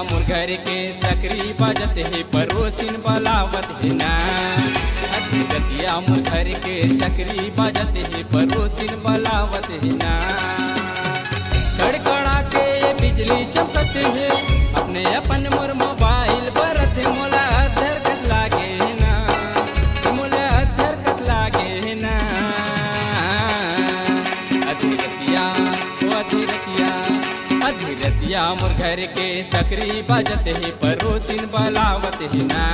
मोर घर के सकरी बजत है परोसिन बलावत है ना। अधिरतिया मोर घर के सकरी बजत है परोसिन बलावत है ना। कड़कड़ा के बिजली चमकत है अपने अपन मोर मोबाइल बरत मोला अधर कस लागे ना, मोला अधर कस लागे ना। अधिरतिया अधिरतिया मोर घर के सकरी बजत है परोसिन बलावत है ना।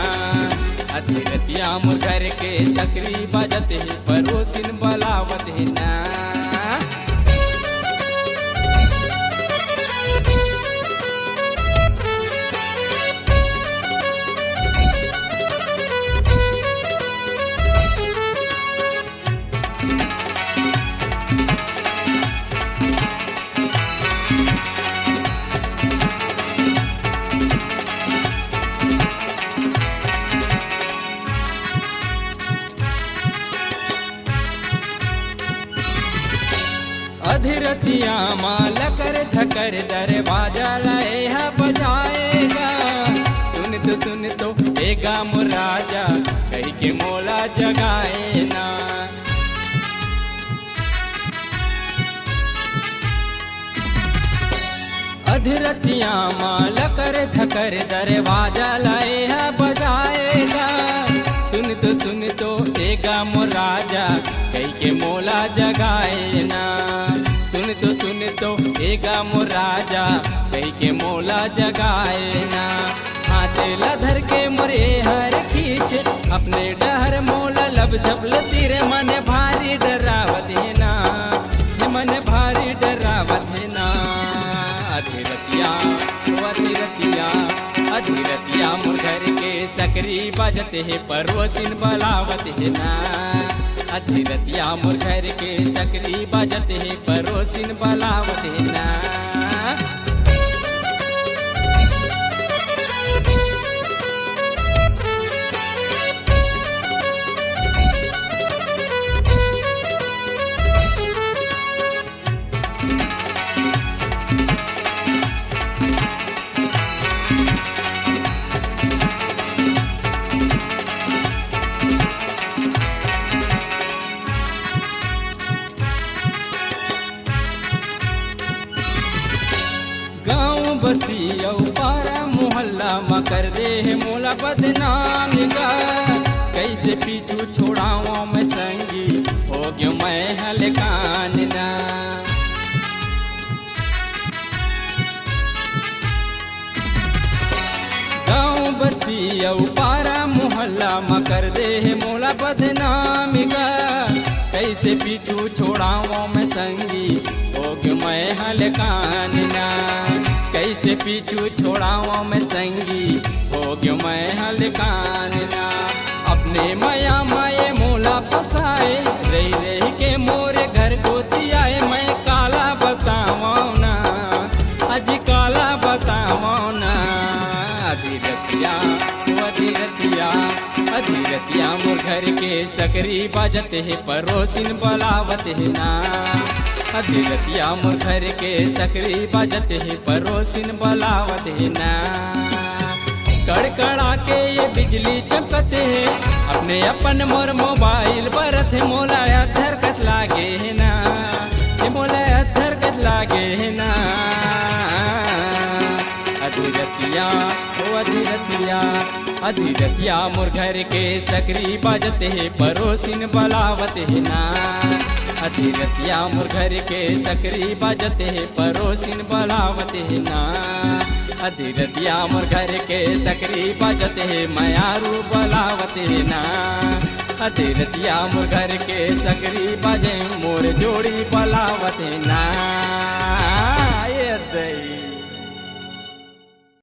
अधिरतिया मोर घर के सकरी बजत है परोसिन बलावत है ना। अधिरतिया माला कर धकर दरवाजा लाए बजाएगा। सुन तो एगा मोर राजा कही के मोला जगाए ना। अधिरतिया माला कर धकर दरवाजा लाए बजाएगा। सुन तो एगा मोर राजा कही के मोला जगाए ना। सुन तो एगा मोर राजा कही के मोला जगाए ना। हाथ लधर के मोरे हर खींच अपने डहर मोला लब झपल तीरे मन भारी डरावत है ना, मन भारी डरावत है ना। अधिरतिया अधिरतिया मोर घर के सकरी बजत है परोसिन बलावत है ना। अधिरतिया मोर घर के सकरी बजत है परोसिन बलावत है ना। बस्ती औ पारा मोहल्ला में कर दे है मोला बदनाम का। कैसे पीछू छोड़ावा मैं संगी हो गयो मैं हलकान ना। गाँव बस्ती औ पारा मोहल्ला में कर दे है मोला बदनाम का। कैसे पीछू छोड़ावा मैं संगी हो गयो मैं हलकान ना। कैसे पीछू छोड़ावा मैं संगी हो गयो मैं हलकान ना। अपने माया माए मोला फसाए रही के मोरे घर गोती आए। मैं काला बतावा ना, अजी काला बतावा ना। अधिरतिया अधिरतिया मोर घर के सकरी बजत है परोसिन बलावत है ना। अधिरतिया मोर घर के सकरी बजत है परोसिन बलावत है ना। कड़कड़ा के ये बिजली चमकत है अपने अपन मोर मोबाइल बरत है मोला अधर कस लागे है ना, ये मोला अधर कस लागे है ना। अधिरतिया अधिरतिया मोर घर के सकरी बजत है परोसिन बलावत है ना। अधिरतिया मोर घर के सकरी बजत है परोसिन बलावत है ना। अधिरतिया मोर घर के सकरी बजत है मयारू बलावत है ना। अधिरतिया मोर घर के सकरी बजे मोर जोड़ी बलावत है ना।